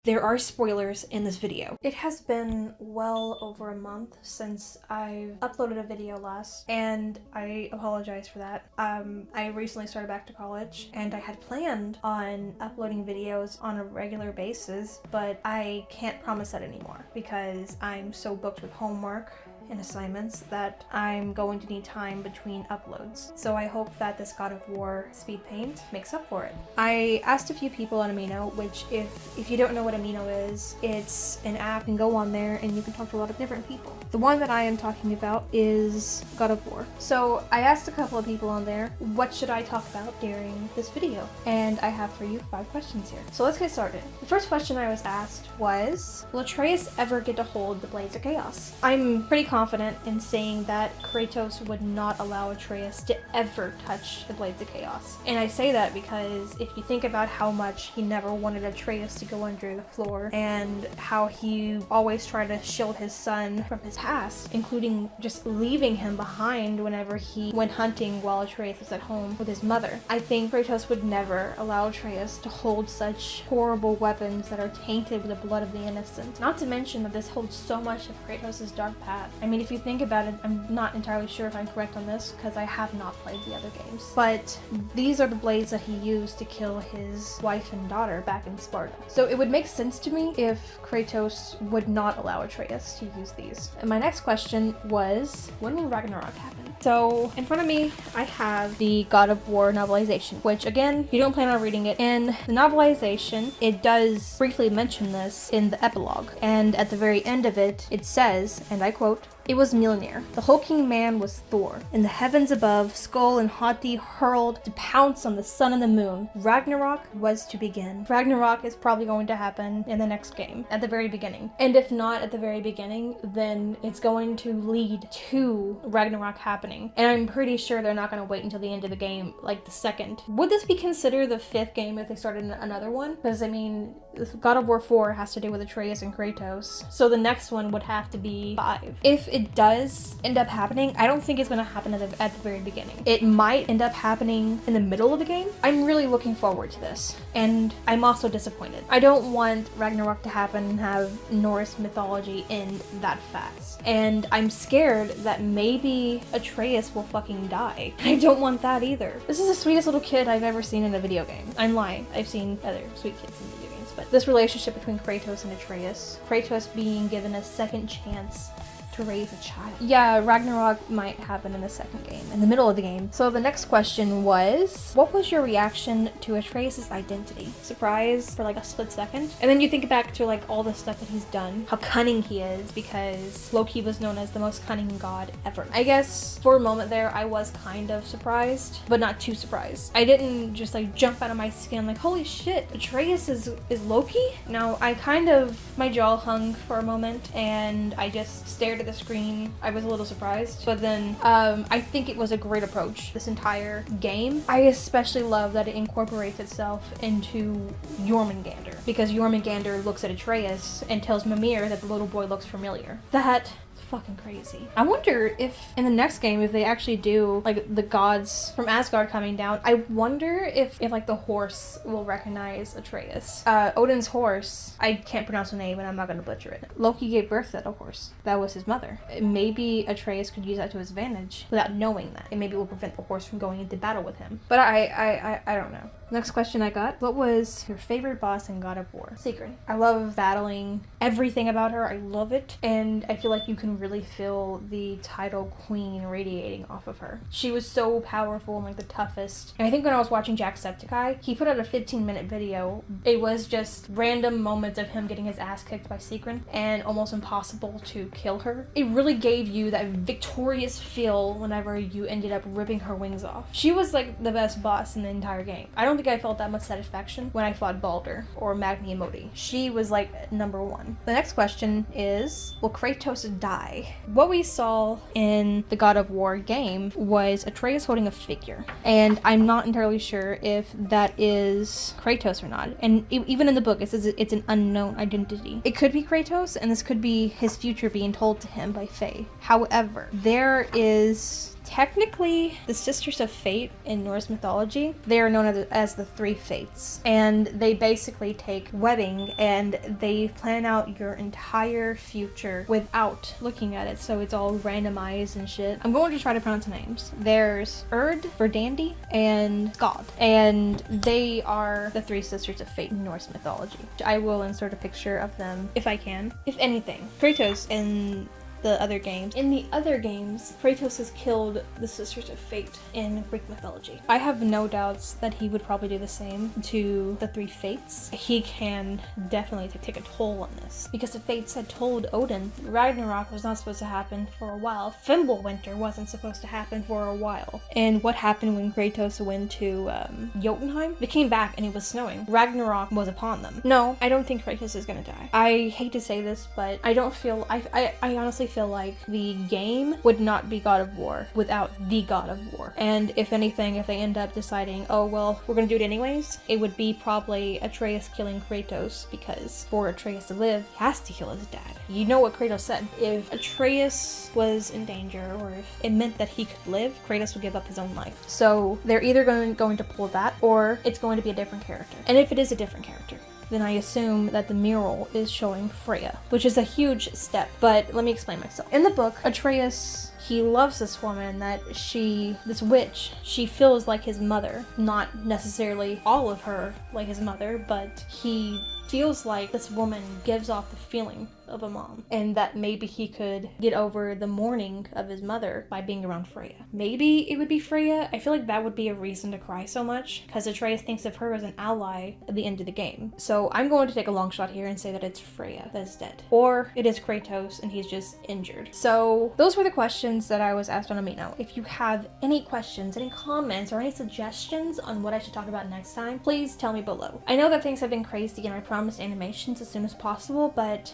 There are spoilers in this video. It has been well over a month since I've uploaded a video last, and I apologize for that. I recently started back to college, and I had planned on uploading videos on a regular basis, but I can't promise that anymore because I'm so booked with homework and assignments that I'm going to need time between uploads. So I hope that this God of War speed paint makes up for it. I asked a few people on Amino, which if you don't know what Amino is, it's an app. You can go on there and you can talk to a lot of different people. The one that I am talking about is God of War. So I asked a couple of people on there, what should I talk about during this video? And I have for you 5 questions here. So let's get started. The first question I was asked was, will Atreus ever get to hold the Blades of Chaos? I'm pretty confident in saying that Kratos would not allow Atreus to ever touch the Blades of Chaos. And I say that because if you think about how much he never wanted Atreus to go under the floor and how he always tried to shield his son from his past, including just leaving him behind whenever he went hunting while Atreus was at home with his mother, I think Kratos would never allow Atreus to hold such horrible weapons that are tainted with the blood of the innocent. Not to mention that this holds so much of Kratos' dark past. I mean, if you think about it, I'm not entirely sure if I'm correct on this because I have not played the other games, but these are the blades that he used to kill his wife and daughter back in Sparta. So it would make sense to me if Kratos would not allow Atreus to use these. And my next question was, when will Ragnarok happen? So in front of me, I have the God of War novelization, which again, you don't plan on reading it. In the novelization, it does briefly mention this in the epilogue. And at the very end of it, it says, and I quote, "It was Mjolnir. The hulking man was Thor. In the heavens above, Skull and Hati hurled to pounce on the sun and the moon. Ragnarok was to begin." Ragnarok is probably going to happen in the next game, at the very beginning. And if not at the very beginning, then it's going to lead to Ragnarok happening. And I'm pretty sure they're not going to wait until the end of the game, like the second. Would this be considered the 5th game if they started another one? Because I mean, God of War 4 has to do with Atreus and Kratos. So the next one would have to be 5. If it does end up happening, I don't think it's going to happen at the very beginning. It might end up happening in the middle of the game. I'm really looking forward to this, and I'm also disappointed. I don't want Ragnarok to happen and have Norse mythology end that fast, and I'm scared that maybe Atreus will fucking die. I don't want that either. This is the sweetest little kid I've ever seen in a video game. I'm lying. I've seen other sweet kids in video games, but this relationship between Kratos and Atreus, Kratos being given a second chance to raise a child. Yeah, Ragnarok might happen in the second game, in the middle of the game. So the next question was, what was your reaction to Atreus' identity? Surprise for like a split second? And then you think back to like all the stuff that he's done, how cunning he is, because Loki was known as the most cunning god ever. I guess for a moment there, I was kind of surprised, but not too surprised. I didn't just like jump out of my skin like, holy shit, Atreus is Loki? No, I kind of, my jaw hung for a moment and I just stared at the screen. I was a little surprised, but then I think it was a great approach this entire game. I especially love that it incorporates itself into Jormungandr, because Jormungandr looks at Atreus and tells Mimir that the little boy looks familiar. That fucking crazy. I wonder if in the next game, if they actually do like the gods from Asgard coming down, I wonder if like the horse will recognize Atreus. Odin's horse, I can't pronounce the name and I'm not gonna butcher it. Loki gave birth to that horse. That was his mother. Maybe Atreus could use that to his advantage without knowing that. And maybe it will prevent the horse from going into battle with him. But I don't know. Next question I got, what was your favorite boss in God of War? Sigrun. I love battling everything about her. I love it. And I feel like you can really feel the title queen radiating off of her. She was so powerful and like the toughest. And I think when I was watching Jacksepticeye, he put out a 15-minute video. It was just random moments of him getting his ass kicked by Sigrun and almost impossible to kill her. It really gave you that victorious feel whenever you ended up ripping her wings off. She was like the best boss in the entire game. I don't think I felt that much satisfaction when I fought Baldur or Magni Emoti. She was like number 1. The next question is, will Kratos die? What we saw in the God of War game was Atreus holding a figure, and I'm not entirely sure if that is Kratos or not. And even in the book, it says it's an unknown identity. It could be Kratos, and this could be his future being told to him by Faye. However, there is technically the Sisters of Fate in Norse mythology. They are known as the Three Fates, and they basically take wedding and they plan out your entire future without looking at it, so it's all randomized and shit. I'm going to try to pronounce the names. There's Erd, Verdandi, and God, and they are the Three Sisters of Fate in Norse mythology. I will insert a picture of them if I can. If anything, Kratos and the other games. In the other games, Kratos has killed the Sisters of Fate in Greek mythology. I have no doubts that he would probably do the same to the Three Fates. He can definitely take a toll on this, because the Fates had told Odin Ragnarok was not supposed to happen for a while. Fimbulwinter wasn't supposed to happen for a while. And what happened when Kratos went to Jotunheim? They came back and it was snowing. Ragnarok was upon them. No, I don't think Kratos is gonna die. I hate to say this, but I don't feel, I honestly feel like the game would not be God of War without the God of War. And if anything, if they end up deciding, oh well, we're gonna do it anyways, it would be probably Atreus killing Kratos, because for Atreus to live, he has to kill his dad. You know what Kratos said. If Atreus was in danger, or if it meant that he could live, Kratos would give up his own life. So they're either going to pull that, or it's going to be a different character. And if it is a different character, then I assume that the mural is showing Freya, which is a huge step. But let me explain myself. In the book, Atreus, he loves this woman that this witch, she feels like his mother. Not necessarily all of her like his mother, but he feels like this woman gives off the feeling of a mom, and that maybe he could get over the mourning of his mother by being around Freya. Maybe it would be Freya. I feel like that would be a reason to cry so much, because Atreus thinks of her as an ally at the end of the game. So I'm going to take a long shot here and say that it's Freya that is dead, or it is Kratos and he's just injured. So those were the questions that I was asked on Amino. If you have any questions, any comments, or any suggestions on what I should talk about next time, please tell me below. I know that things have been crazy and I promised animations as soon as possible, but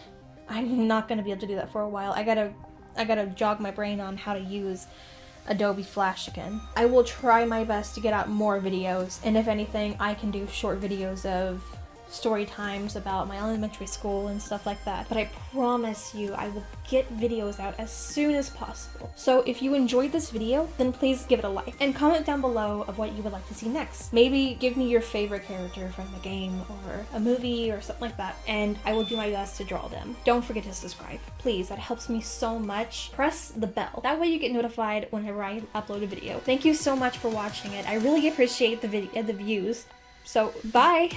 I'm not gonna be able to do that for a while. I gotta jog my brain on how to use Adobe Flash again. I will try my best to get out more videos, and if anything, I can do short videos of story times about my elementary school and stuff like that. But I promise you, I will get videos out as soon as possible. So if you enjoyed this video, then please give it a like and comment down below of what you would like to see next. Maybe give me your favorite character from the game or a movie or something like that, and I will do my best to draw them. Don't forget to subscribe, please. That helps me so much. Press the bell. That way you get notified whenever I upload a video. Thank you so much for watching it. I really appreciate the views. So, bye!